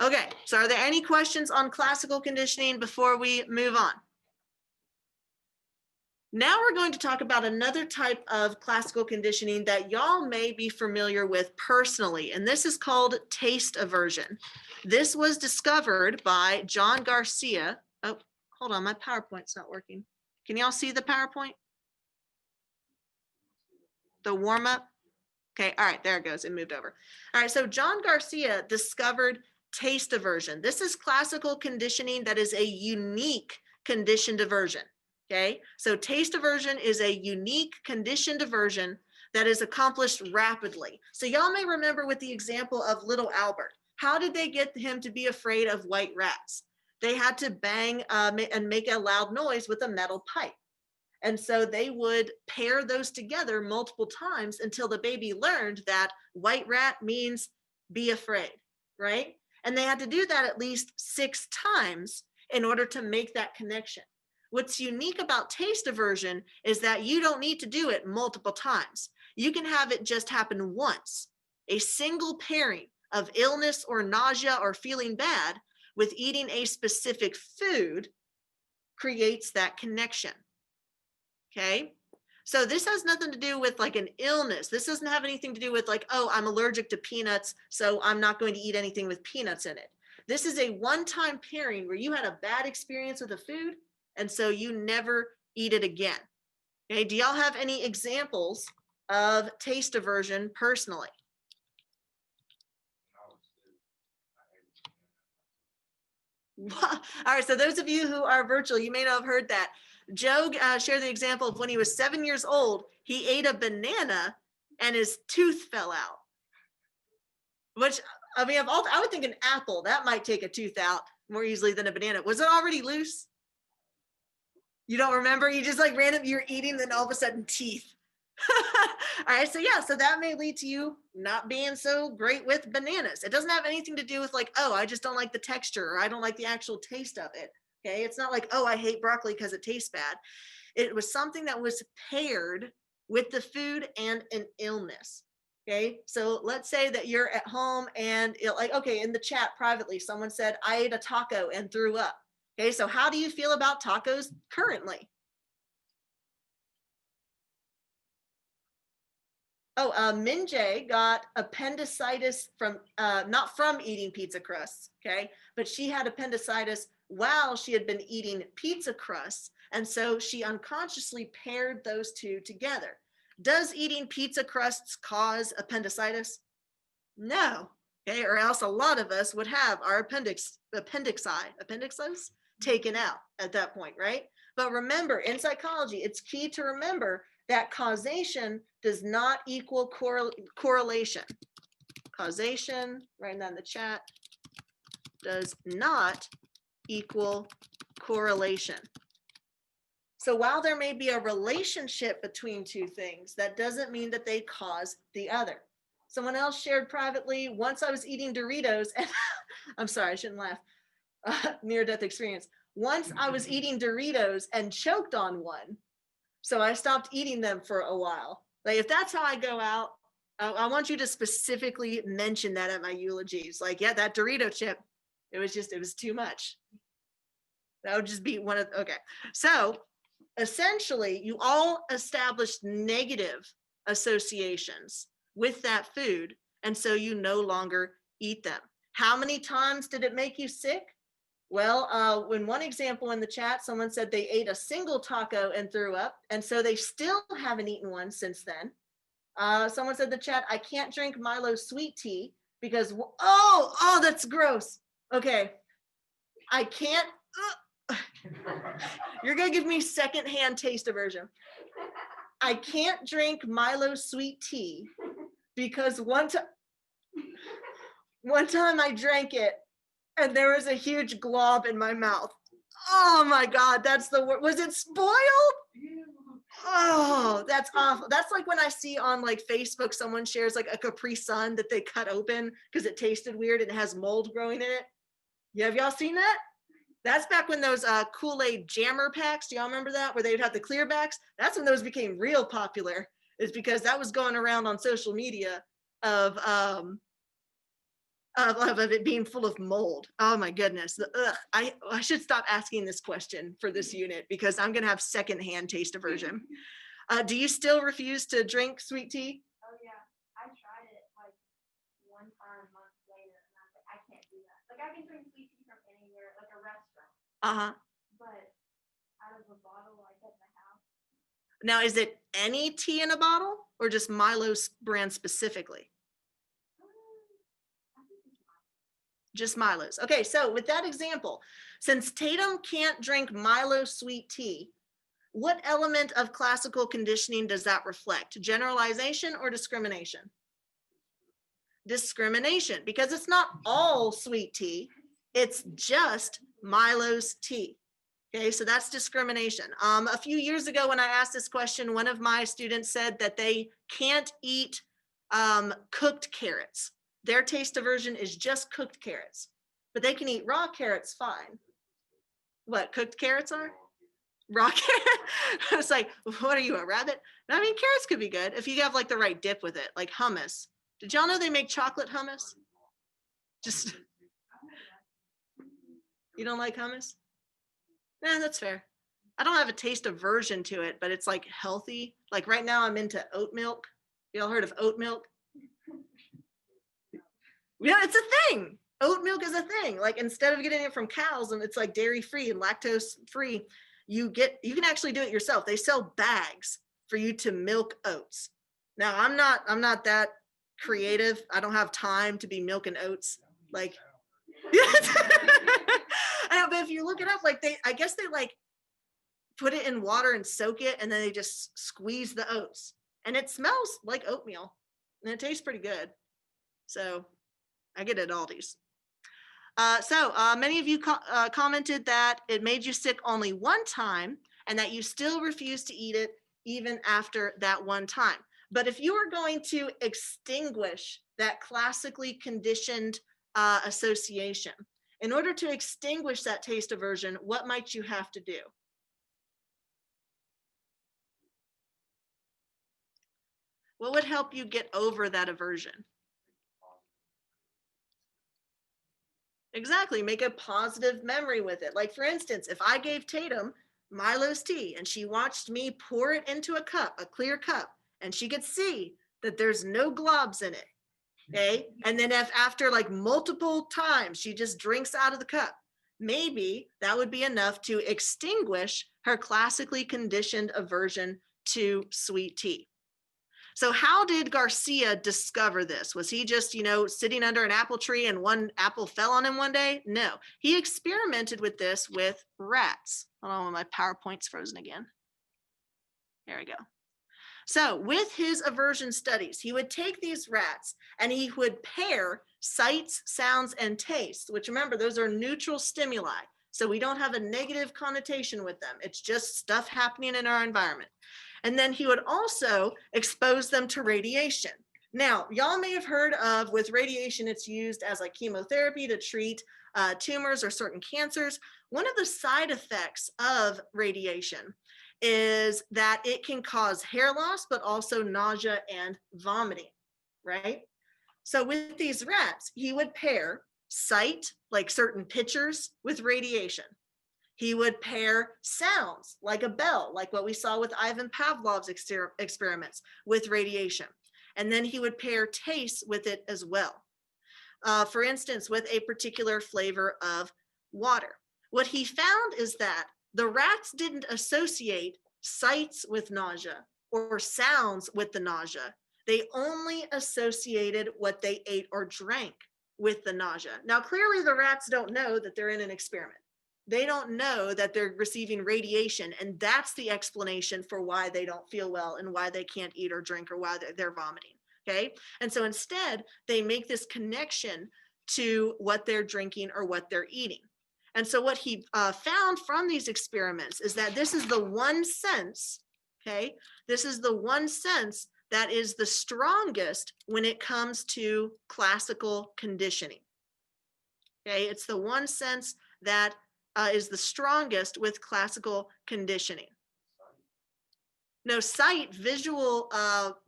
Okay, so are there any questions on classical conditioning before we move on? Now we're going to talk about another type of classical conditioning that y'all may be familiar with personally, and this is called taste aversion. This was discovered by John Garcia. Oh, hold on, my PowerPoint's not working. Can y'all see the PowerPoint? The warm-up? Okay, all right, there it goes, it moved over. All right, so John Garcia discovered taste aversion. This is classical conditioning that is a unique conditioned aversion. Okay, so taste aversion is a unique conditioned aversion that is accomplished rapidly. So y'all may remember with the example of little Albert. How did they get him to be afraid of white rats? They had to bang and make a loud noise with a metal pipe. And so they would pair those together multiple times until the baby learned that white rat means be afraid, right? And they had to do that at least 6 times in order to make that connection. What's unique about taste aversion is that you don't need to do it multiple times. You can have it just happen once. A single pairing of illness or nausea or feeling bad with eating a specific food creates that connection. Okay, so this has nothing to do with like an illness. This doesn't have anything to do with like, oh, I'm allergic to peanuts, so I'm not going to eat anything with peanuts in it. This is a one-time pairing where you had a bad experience with a food, and so you never eat it again. Okay, do y'all have any examples of taste aversion personally? All right, so those of you who are virtual, you may not have heard that. Joe shared the example of when he was 7 years old, he ate a banana and his tooth fell out. Which, I mean, I would think an apple, that might take a tooth out more easily than a banana. Was it already loose? You don't remember? You just like random, you're eating, then all of a sudden teeth. All right, so yeah, so that may lead to you not being so great with bananas. It doesn't have anything to do with like, oh, I just don't like the texture, or I don't like the actual taste of it. Okay, it's not like, oh, I hate broccoli because it tastes bad. It was something that was paired with the food and an illness. Okay, so let's say that you're at home and like, okay, in the chat privately, someone said, I ate a taco and threw up. Okay, so how do you feel about tacos currently? Oh, Minjae got appendicitis from, not from eating pizza crusts, okay? But she had appendicitis while she had been eating pizza crusts. And so she unconsciously paired those two together. Does eating pizza crusts cause appendicitis? No, okay? Or else a lot of us would have our appendixes taken out at that point, right? But remember, in psychology, it's key to remember that causation does not equal correlation. Causation, write that in the chat, does not equal correlation. So while there may be a relationship between two things, that doesn't mean that they cause the other. Someone else shared privately, once I was eating Doritos, and I'm sorry, I shouldn't laugh, near-death experience. Once I was eating Doritos and choked on one, so I stopped eating them for a while. Like if that's how I go out, I want you to specifically mention that at my eulogies. Like, yeah, that Dorito chip, it was too much. That would just be one of, okay. So essentially you all established negative associations with that food. And so you no longer eat them. How many times did it make you sick? Well, in one example in the chat, someone said they ate a single taco and threw up, and so they still haven't eaten one since then. Someone said in the chat, I can't drink Milo sweet tea because, oh, that's gross. Okay, I can't, you're gonna give me secondhand taste aversion. I can't drink Milo sweet tea because one time I drank it, and there was a huge glob in my mouth. Oh my God, that's the word. Was it spoiled? Oh, that's awful. That's like when I see on like Facebook, someone shares like a Capri Sun that they cut open because it tasted weird and it has mold growing in it. Yeah, have y'all seen that? That's back when those Kool-Aid jammer packs, do y'all remember that? Where they would have the clear backs? That's when those became real popular, is because that was going around on social media of, of it being full of mold. Oh my goodness. I should stop asking this question for this unit because I'm going to have secondhand taste aversion. Do you still refuse to drink sweet tea? Oh yeah, I tried it like one time months later, and I was like, I can't do that. Like I can drink sweet tea from anywhere, like a restaurant. But out of a bottle like at the house. Now, is it any tea in a bottle or just Milo's brand specifically? Just Milo's. Okay, so with that example, since Tatum can't drink Milo sweet tea, what element of classical conditioning does that reflect? Generalization or discrimination? Discrimination, because it's not all sweet tea, it's just Milo's tea. Okay, so that's discrimination. A few years ago when I asked this question, one of my students said that they can't eat cooked carrots. Their taste aversion is just cooked carrots, but they can eat raw carrots fine. What cooked carrots are? Raw carrot. It's like, what are you, a rabbit? I mean, carrots could be good if you have like the right dip with it, like hummus. Did y'all know they make chocolate hummus? Just, you don't like hummus? Nah, that's fair. I don't have a taste aversion to it, but it's like healthy. Like right now I'm into oat milk. Y'all heard of oat milk? Yeah, it's a thing. Oat milk is a thing. Like instead of getting it from cows and it's like dairy free and lactose free, you can actually do it yourself. They sell bags for you to milk oats. Now I'm not that creative. I don't have time to be milking oats. Like I know, but if you look it up, like I guess they like put it in water and soak it, and then they just squeeze the oats, and it smells like oatmeal, and it tastes pretty good. So I get it at Aldi's. Many of you commented that it made you sick only one time, and that you still refuse to eat it even after that one time. But if you are going to extinguish that classically conditioned association, in order to extinguish that taste aversion, what might you have to do? What would help you get over that aversion? Exactly, make a positive memory with it. Like for instance, if I gave Tatum Milo's tea and she watched me pour it into a cup, a clear cup, and she could see that there's no globs in it, okay? And then if after like multiple times she just drinks out of the cup, maybe that would be enough to extinguish her classically conditioned aversion to sweet tea. So how did Garcia discover this? Was he just, sitting under an apple tree and one apple fell on him one day? No, he experimented with this with rats. Hold on, my PowerPoint's frozen again. There we go. So with his aversion studies, he would take these rats and he would pair sights, sounds, and tastes, which remember, those are neutral stimuli. So we don't have a negative connotation with them. It's just stuff happening in our environment. And then he would also expose them to radiation. Now, y'all may have heard of, with radiation, it's used as like chemotherapy to treat tumors or certain cancers. One of the side effects of radiation is that it can cause hair loss, but also nausea and vomiting, right? So with these rats, he would pair sight, like certain pictures, with radiation. He would pair sounds, like a bell, like what we saw with Ivan Pavlov's experiments, with radiation. And then he would pair tastes with it as well. For instance, with a particular flavor of water. What he found is that the rats didn't associate sights with nausea or sounds with the nausea. They only associated what they ate or drank with the nausea. Now, clearly the rats don't know that they're in an experiment. They don't know that they're receiving radiation, and that's the explanation for why they don't feel well and why they can't eat or drink or why they're vomiting, okay? And so instead, they make this connection to what they're drinking or what they're eating. And so what he found from these experiments is that this is the one sense, okay? This is the one sense that is the strongest when it comes to classical conditioning, okay? It's the one sense that is the strongest with classical conditioning. No, sight, visual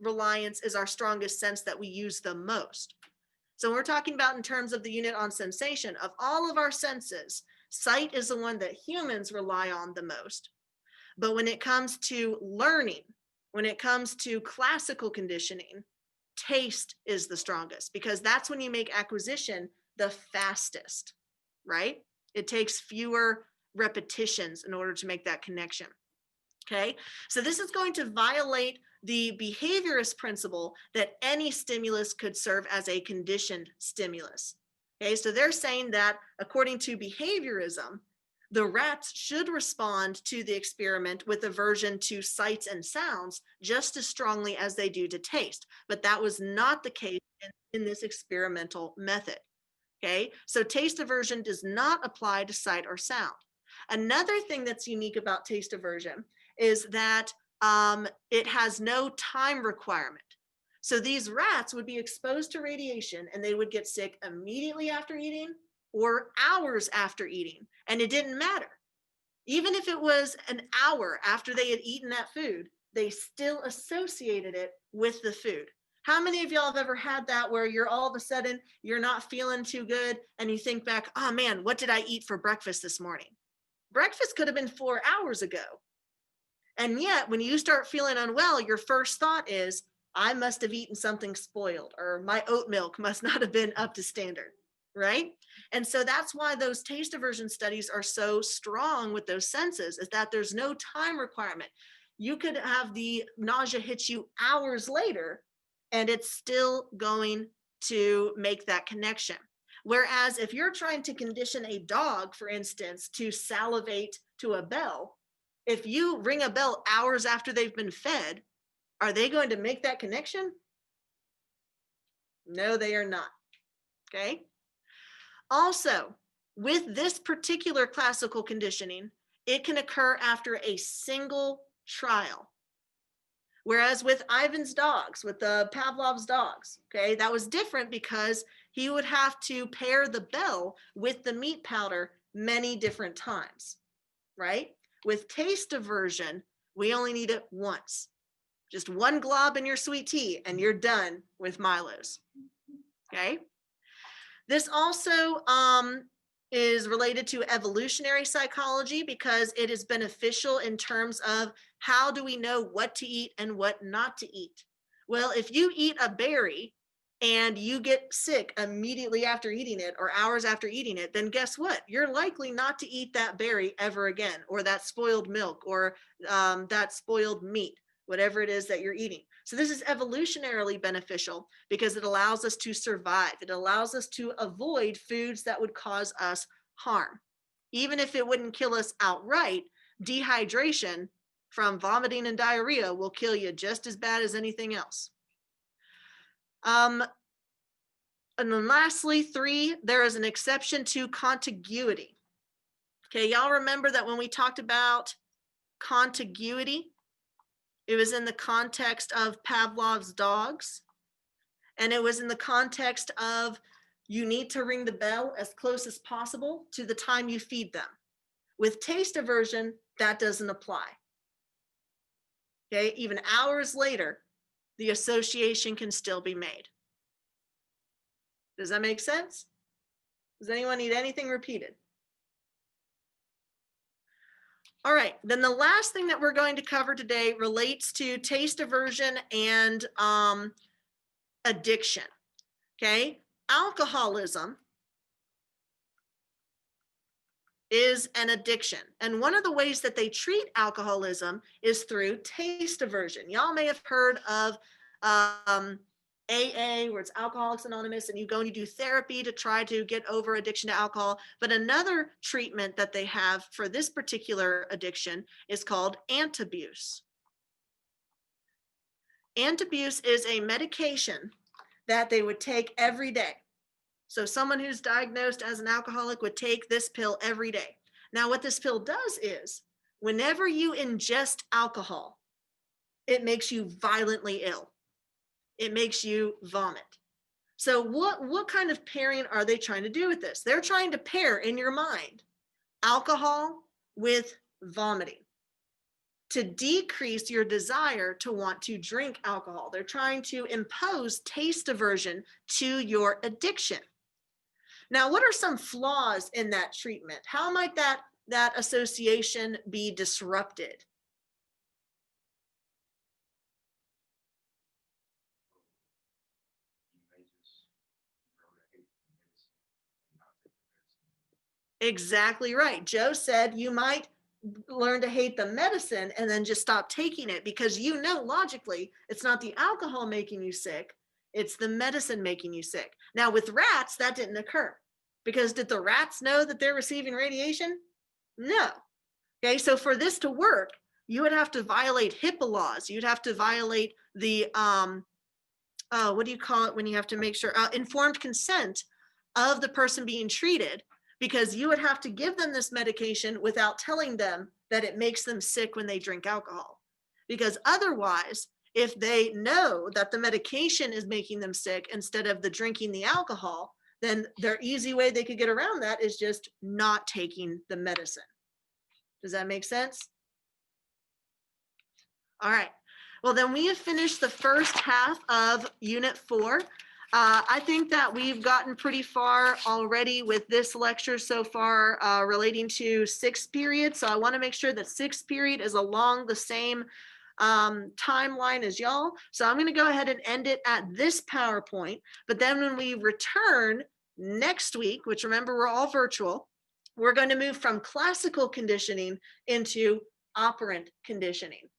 reliance is our strongest sense that we use the most. So we're talking about in terms of the unit on sensation. Of all of our senses, sight is the one that humans rely on the most. But when it comes to learning, when it comes to classical conditioning, taste is the strongest, because that's when you make acquisition the fastest, right? It takes fewer repetitions in order to make that connection. Okay, so this is going to violate the behaviorist principle that any stimulus could serve as a conditioned stimulus. Okay, so they're saying that according to behaviorism, the rats should respond to the experiment with aversion to sights and sounds just as strongly as they do to taste. But that was not the case in this experimental method. Okay, so taste aversion does not apply to sight or sound. Another thing that's unique about taste aversion is that it has no time requirement. So these rats would be exposed to radiation and they would get sick immediately after eating or hours after eating. And it didn't matter. Even if it was an hour after they had eaten that food, they still associated it with the food. How many of y'all have ever had that where you're all of a sudden, you're not feeling too good and you think back, oh man, what did I eat for breakfast this morning? Breakfast could have been 4 hours ago. And yet, when you start feeling unwell, your first thought is, I must have eaten something spoiled, or my oat milk must not have been up to standard, right? And so that's why those taste aversion studies are so strong with those senses, is that there's no time requirement. You could have the nausea hit you hours later, and it's still going to make that connection. Whereas if you're trying to condition a dog, for instance, to salivate to a bell, if you ring a bell hours after they've been fed, are they going to make that connection? No, they are not. Okay. Also, with this particular classical conditioning, it can occur after a single trial. Whereas with Ivan's dogs, with the Pavlov's dogs, okay, that was different because he would have to pair the bell with the meat powder many different times, right? With taste aversion, we only need it once. Just one glob in your sweet tea and you're done with Milo's, okay? This also is related to evolutionary psychology because it is beneficial in terms of how do we know what to eat and what not to eat. Well, if you eat a berry and you get sick immediately after eating it or hours after eating it, then guess what? You're likely not to eat that berry ever again, or that spoiled milk, or that spoiled meat, whatever it is that you're eating. So this is evolutionarily beneficial because it allows us to survive. It allows us to avoid foods that would cause us harm. Even if it wouldn't kill us outright, dehydration from vomiting and diarrhea will kill you just as bad as anything else. And then lastly, 3, there is an exception to contiguity. Okay, y'all remember that when we talked about contiguity, it was in the context of Pavlov's dogs, and it was in the context of you need to ring the bell as close as possible to the time you feed them. With taste aversion, that doesn't apply. Okay, even hours later, the association can still be made. Does that make sense? Does anyone need anything repeated? All right, then the last thing that we're going to cover today relates to taste aversion and addiction. Okay, alcoholism is an addiction. And one of the ways that they treat alcoholism is through taste aversion. Y'all may have heard of AA, where it's Alcoholics Anonymous, and you go and you do therapy to try to get over addiction to alcohol. But another treatment that they have for this particular addiction is called antabuse. Antabuse is a medication that they would take every day. So someone who's diagnosed as an alcoholic would take this pill every day. Now, what this pill does is, whenever you ingest alcohol, it makes you violently ill. It makes you vomit. So what kind of pairing are they trying to do with this? They're trying to pair in your mind alcohol with vomiting. to decrease your desire to want to drink alcohol. They're trying to impose taste aversion to your addiction. Now, what are some flaws in that treatment? How might that association be disrupted? Exactly right. Joe said you might learn to hate the medicine and then just stop taking it because you know logically it's not the alcohol making you sick, it's the medicine making you sick. Now with rats, that didn't occur because did the rats know that they're receiving radiation? No. Okay, so for this to work, you would have to violate HIPAA laws. You'd have to violate the what do you call it when you have to make sure informed consent of the person being treated, because you would have to give them this medication without telling them that it makes them sick when they drink alcohol. Because otherwise, if they know that the medication is making them sick instead of the drinking the alcohol, then their easy way they could get around that is just not taking the medicine. Does that make sense? All right. Well, then we have finished the first half of Unit 4. I think that we've gotten pretty far already with this lecture so far relating to 6th period. So I want to make sure that 6th period is along the same timeline as y'all. So I'm going to go ahead and end it at this PowerPoint. But then when we return next week, which remember we're all virtual, we're going to move from classical conditioning into operant conditioning.